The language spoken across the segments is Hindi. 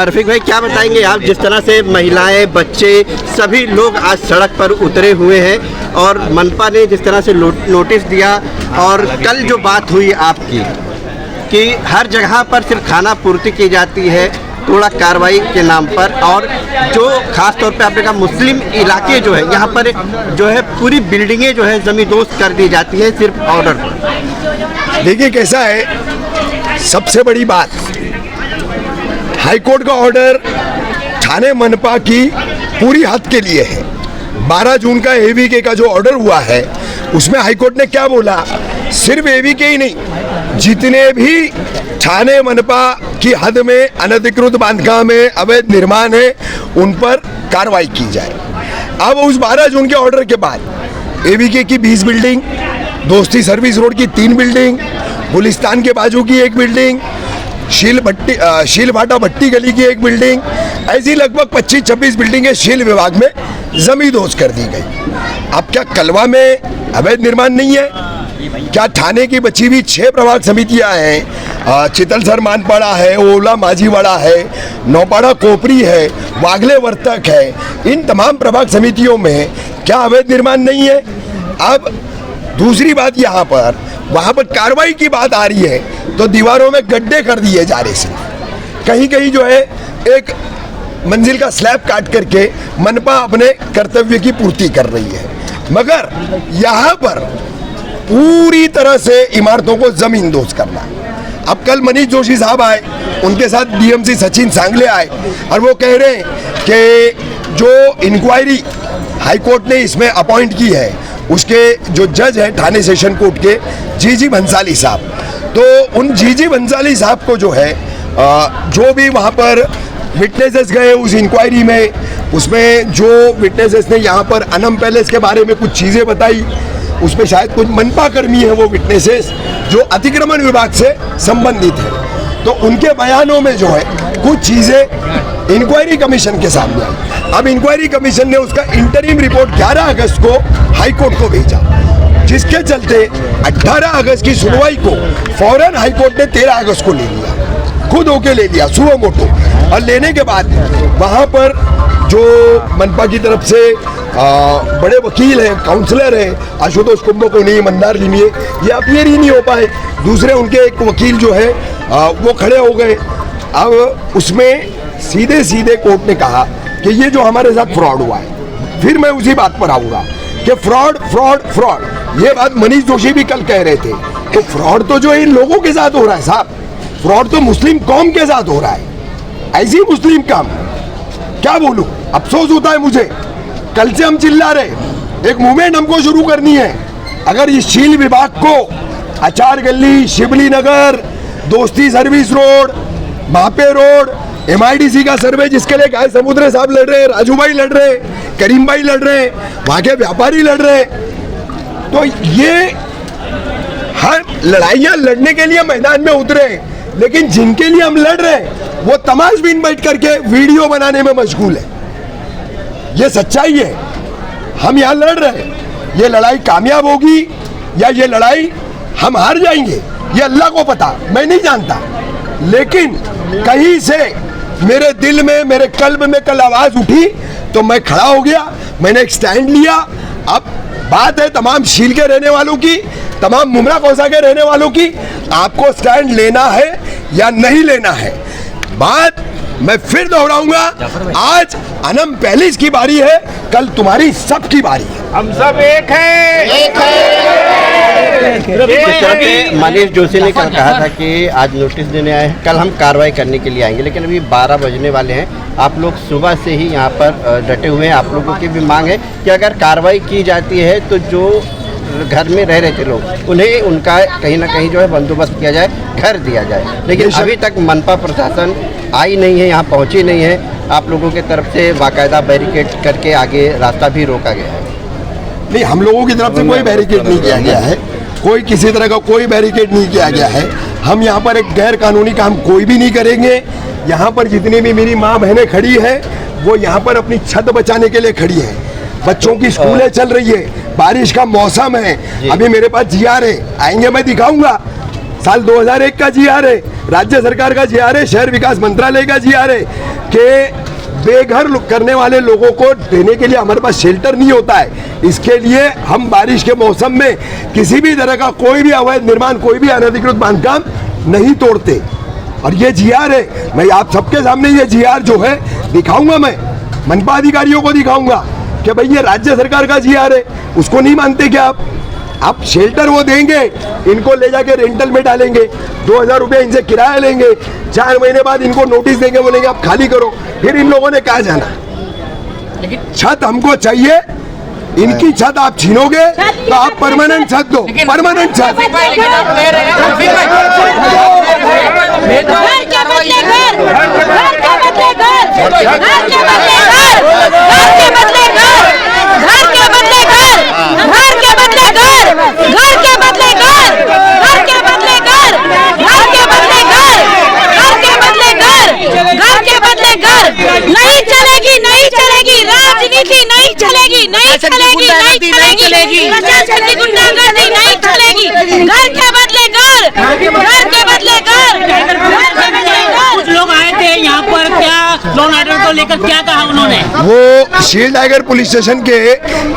रफीक भाई, क्या बताएंगे आप, जिस तरह से महिलाएं, बच्चे, सभी लोग आज सड़क पर उतरे हुए हैं और मनपा ने जिस तरह से नोटिस दिया, और कल जो बात हुई आपकी कि हर जगह पर सिर्फ खाना पूर्ति की जाती है थोड़ा कार्रवाई के नाम पर, और जो खास तौर पे आपने कहा मुस्लिम इलाके जो है यहाँ पर जो है पूरी बिल्डिंगें जो है जमींदोज कर दी जाती है सिर्फ ऑर्डर पर। देखिए कैसा है, सबसे बड़ी बात, हाईकोर्ट का ऑर्डर थाने मनपा की पूरी हद के लिए है। 12 जून का एवीके का जो ऑर्डर हुआ है उसमें हाईकोर्ट ने क्या बोला, सिर्फ एवीके ही नहीं, जितने भी थाने मनपा की हद में अनधिकृत बांधकाम है, अवैध निर्माण है, उन पर कार्रवाई की जाए। अब उस 12 जून के ऑर्डर के बाद एवीके की 20 बिल्डिंग, दोस्ती सर्विस रोड की 3 बिल्डिंग, गुलिस्तान के बाजू की 1 बिल्डिंग, शील भाटा भट्टी गली की 1 बिल्डिंग, ऐसी लगभग 25-26 बिल्डिंगें शील विभाग में जमींदोज कर दी गई। अब क्या कलवा में अवैध निर्माण नहीं है? क्या थाने की बची हुई 6 प्रभाग समितियां हैं, चितलसर मानपाड़ा है, ओला माझीवाड़ा है, नौपाड़ा कोपरी है, वागले वर्तक है, इन तमाम प्रभाग समितियों में क्या अवैध निर्माण नहीं है? अब दूसरी बात, यहाँ पर वहाँ पर कार्रवाई की बात आ रही है तो दीवारों में गड्ढे कर दिए जा रहे हैं, कहीं कहीं जो है एक मंजिल का स्लैब काट करके मनपा अपने कर्तव्य की पूर्ति कर रही है, मगर यहाँ पर पूरी तरह से इमारतों को जमींदोज करना। अब कल मनीष जोशी साहब आए, उनके साथ डीएमसी सचिन सांगले आए और वो कह रहे हैं कि जो इंक्वायरी हाईकोर्ट ने इसमें अपॉइंट की है उसके जो जज हैं थाने सेशन कोर्ट के जीजी भंसाली साहब, तो उन जीजी भंसाली साहब को जो है जो भी वहाँ पर विटनेसेस गए उस इंक्वायरी में, उसमें जो विटनेसेस ने यहाँ पर अनम पैलेस के बारे में कुछ चीज़ें बताई, उसमें शायद कुछ मनपा कर्मी है वो विटनेसेस जो अतिक्रमण विभाग से संबंधित है, तो उनके बयानों में जो है कुछ चीज़ें इंक्वायरी कमीशन के सामने आई। अब इंक्वायरी कमीशन ने उसका इंटरिम रिपोर्ट 11 अगस्त को हाईकोर्ट को भेजा, जिसके चलते 18 अगस्त की सुनवाई को फौरन हाईकोर्ट ने 13 अगस्त को ले लिया, खुद होके ले लिया सुओ मोटो। और लेने के बाद वहाँ पर जो मनपा की तरफ से बड़े वकील हैं, काउंसलर हैं, आशुतोष कुंभकोणी, मंदार लिमिये, ये अपीयर ही नहीं हो पाए। दूसरे उनके एक वकील जो है वो खड़े हो गए। अब उसमें सीधे सीधे कोर्ट ने कहा कि ये जो हमारे साथ फ्रॉड हुआ है, फिर मैं उसी बात पर आऊँगा कि फ्रॉड फ्रॉड फ्रॉड, ये बात मनीष जोशी भी कल कह रहे थे। तो फ्रॉड तो जो इन लोगों के साथ हो रहा है साहब, फ्रॉड तो मुस्लिम कौम के साथ हो रहा है, ऐसी मुस्लिम कौम, क्या बोलूं, अफसोस होता है मुझे। कल से हम चिल्ला रहे, एक मूवमेंट हमको शुरू करनी है। अगर इस शील विभाग को आचार गली, शिवली नगर, दोस्ती सर्विस रोड, मापे रोड, MIDC का सर्वे जिसके लिए गाय समुद्र साहब लड़ रहे हैं, राजू भाई लड़ रहे हैं, करीम भाई लड़ रहे हैं, वहाँ के व्यापारी लड़ रहे हैं, तो ये हर लड़ाइयाँ लड़ने के लिए मैदान में उतरे हैं, लेकिन जिनके लिए हम लड़ रहे हैं वो तमाशबीन बैठ करके वीडियो बनाने में मशगूल है। ये सच्चाई है, हम यहाँ लड़ रहे हैं, ये लड़ाई कामयाब होगी या ये लड़ाई हम हार जाएंगे ये अल्लाह को पता, मैं नहीं जानता। लेकिन कहीं से मेरे दिल में, मेरे कल्ब में कल आवाज उठी तो मैं खड़ा हो गया, मैंने एक स्टैंड लिया। अब बात है तमाम शील के रहने वालों की, तमाम मुमरा कौसा के रहने वालों की, आपको स्टैंड लेना है या नहीं लेना है। बात मैं फिर दोहराऊंगा, आज अनम पैलेस की बारी है, कल तुम्हारी सबकी बारी है। हम सब एक हैं, एक है। मनीष जोशी ने कल कहा था कि आज नोटिस देने आए हैं, कल हम कार्रवाई करने के लिए आएंगे, लेकिन अभी 12 बजने वाले हैं। आप लोग सुबह से ही यहाँ पर डटे हुए हैं, आप लोगों की भी मांग है कि अगर कार्रवाई की जाती है तो जो घर में रह रहे थे लोग, उन्हें उनका कहीं ना कहीं जो है बंदोबस्त किया जाए, घर दिया जाए, लेकिन अभी तक मनपा प्रशासन आई नहीं है, यहाँ पहुँची नहीं है। आप लोगों के तरफ से बाकायदा बैरिकेड करके आगे रास्ता भी रोका गया है। नहीं, हम लोगों की तरफ से कोई बैरिकेड नहीं किया गया है, कोई किसी तरह का कोई बैरिकेड नहीं किया गया है। हम यहाँ पर एक गैर कानूनी काम कोई भी नहीं करेंगे। यहाँ पर जितनी भी मेरी माँ बहनें खड़ी है वो यहाँ पर अपनी छत बचाने के लिए खड़ी है। बच्चों की स्कूलें चल रही है, बारिश का मौसम है, अभी मेरे पास GR है, आएंगे मैं दिखाऊंगा। साल 2001 का जीआर है, राज्य सरकार का जीआर है, शहर विकास मंत्रालय का जीआर है कि बेघर करने वाले लोगों को देने के लिए हमारे पास शेल्टर नहीं होता है। इसके लिए हम बारिश के मौसम में किसी भी तरह का कोई भी अवैध निर्माण, कोई भी अनधिकृत बांधकाम नहीं तोड़ते। और ये जीआर है, मैं आप सबके सामने ये जीआर जो है दिखाऊंगा, मैं मनपा अधिकारियों को दिखाऊंगा कि भाई ये राज्य सरकार का जीआर है। उसको नहीं मानते क्या आप शेल्टर वो देंगे, इनको ले जाके रेंटल में डालेंगे, 2000 रुपये इनसे किराया लेंगे, 4 महीने बाद इनको नोटिस देंगे, बोलेंगे आप खाली करो। फिर इन लोगों ने कहा जाना, छत हमको चाहिए, इनकी छत आप छीनोगे तो आप परमानेंट छत दो, परमानेंट छत। नहीं चलेगी, नहीं चलेगी, राजनीति नहीं चलेगी, नहीं चलेगी, नहीं चलेगी, प्रशासन की गुंडागर्दी नहीं चलेगी। घर के बदले घर, घर के बदले घर। कुछ लोग आए थे यहाँ पर, क्या लॉ एंड ऑर्डर को लेकर क्या कहा उन्होंने? वो शील टाइगर पुलिस स्टेशन के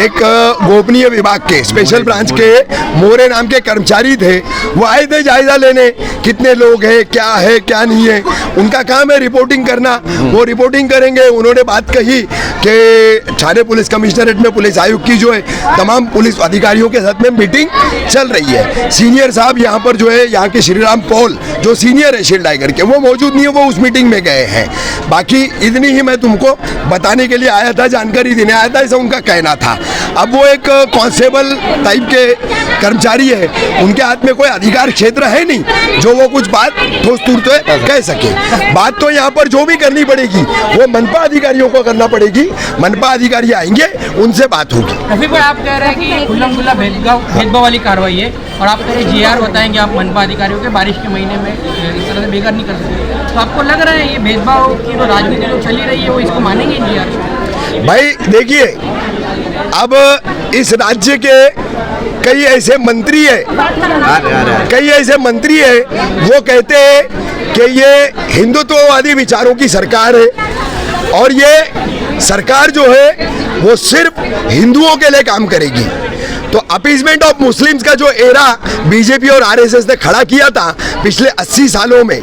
एक गोपनीय विभाग के स्पेशल ब्रांच के मोरे नाम के कर्मचारी थे। वो आए थे जायजा लेने, कितने लोग हैं, क्या है क्या नहीं है। उनका काम है रिपोर्टिंग करना, वो रिपोर्टिंग करेंगे। उन्होंने बात कही कि थाने पुलिस कमिश्नरेट में पुलिस आयुक्त की जो है तमाम पुलिस अधिकारियों के साथ में मीटिंग चल रही है। सीनियर साहब यहाँ पर जो है, यहाँ के श्रीराम पॉल जो सीनियर है शील टाइगर के, वो मौजूद नहीं है, वो उस मीटिंग में गए हैं। बाकी इतनी ही मैं तुमको बताने के लिए आया था, जानकारी देने आया था, ऐसा उनका कहना था। अब वो एक कांस्टेबल टाइप के कर्मचारी है, उनके हाथ में कोई अधिकार क्षेत्र है नहीं जो वो कुछ बात ठोस तूरते कह सके। बात तो यहाँ पर जो भी करनी पड़ेगी वो मनपा अधिकारियों को करना पड़ेगी। मनपा अधिकारी आएंगे, उनसे बात होगी। रफीक भाई, आप कह रहे हैं कि खुल्लम खुल्ला भेदभाव वाली कार्रवाई है, और आप कह रहे हैं जीआर बताएंगे आप मनपा अधिकारियों के, बारिश के महीने में इस तरह से बेकार नहीं कर सकते। तो आपको लग रहा है ये भेदभाव की जो राजनीति जो चली रही है वो इसको मानेंगे जीआर? भाई देखिए, अब इस राज्य के कई ऐसे मंत्री है, वो कहते हैं कि ये हिंदुत्ववादी विचारों की सरकार है, और ये सरकार जो है वो सिर्फ हिंदुओं के लिए काम करेगी। तो अपीजमेंट ऑफ मुस्लिम्स का जो एरा बीजेपी और आरएसएस ने खड़ा किया था पिछले 80 सालों में,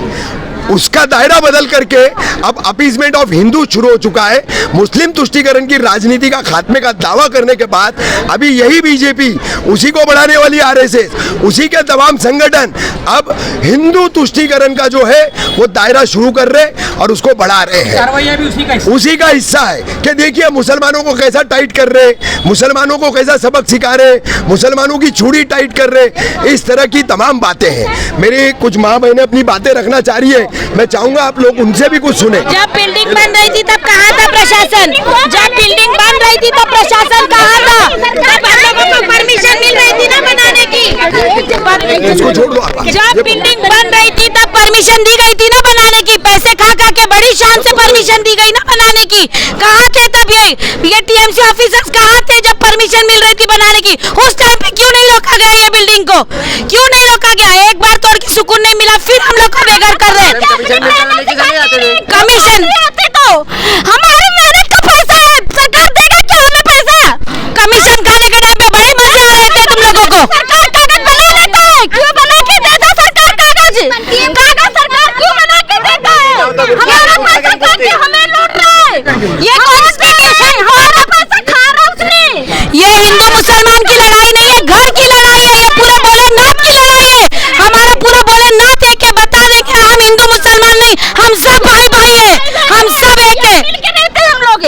उसका दायरा बदल करके अब अपीजमेंट ऑफ हिंदू शुरू हो चुका है। मुस्लिम तुष्टीकरण की राजनीति का खात्मे का दावा करने के बाद अभी यही बीजेपी, उसी को बढ़ाने वाली आरएसएस, उसी के तमाम संगठन अब हिंदू तुष्टीकरण का जो है वो दायरा शुरू कर रहे और उसको बढ़ा रहे हैं। भी उसी का हिस्सा है कि देखिए मुसलमानों को कैसा टाइट कर रहे, मुसलमानों को कैसा सबक सिखा रहे, मुसलमानों की चूड़ी टाइट कर रहे, इस तरह की तमाम बातें हैं। मेरी कुछ माँ बहनें अपनी बातें रखना चाह रही है, मैं चाहूंगा आप लोग उनसे भी कुछ सुने। जब बिल्डिंग बन रही थी तब कहाँ था प्रशासन? जब बिल्डिंग बन रही थी तब प्रशासन कहाँ था? तब हम लोगों को परमिशन मिल रही थी ना बनाने की। जब बिल्डिंग बन रही थी तब परमिशन दी गई थी ना बनाने की, पैसे खा खा के बड़ी शान से परमिशन दी गई ना बनाने की। कहाँ थे तब ये टीएमसी ऑफिसर्स कहाँ थे जब परमिशन मिल रही थी बनाने की? उस टाइम पे क्यों नहीं रोका गया ये बिल्डिंग को? क्यों नहीं रोका गया? एक बार तोड़ के सुकून नहीं मिला, फिर हम लोग को बेघर कर रहे हैं। कमीशन आते तो हमारे मेहनत का पैसा है, सरकार देगा क्या हमें पैसा? कमीशन खाने के टाइम पे बड़े मजे आ रहे थे तुम लोगों को। सरकार कागज बना लेता है, क्यों बना के देता सरकार कागज? कागज सरकार क्यों बना के देता है? हमारा पैसा खा के हमें लूट रहा है। ये कॉन्स्टिट्यूशन हमारा पैसा खा रहा उसने। ये हिंदू मुसलमान की लड़ाई नहीं है, घर की लड़ाई है, ये पूरे भोलेनाथ की लड़ाई है। हमारा पूरा भोलेनाथ एक के बता दे कि हम हिंदू मुसलमान नहीं, हम सब भाई भाई है, हम सब एक है। हम लोग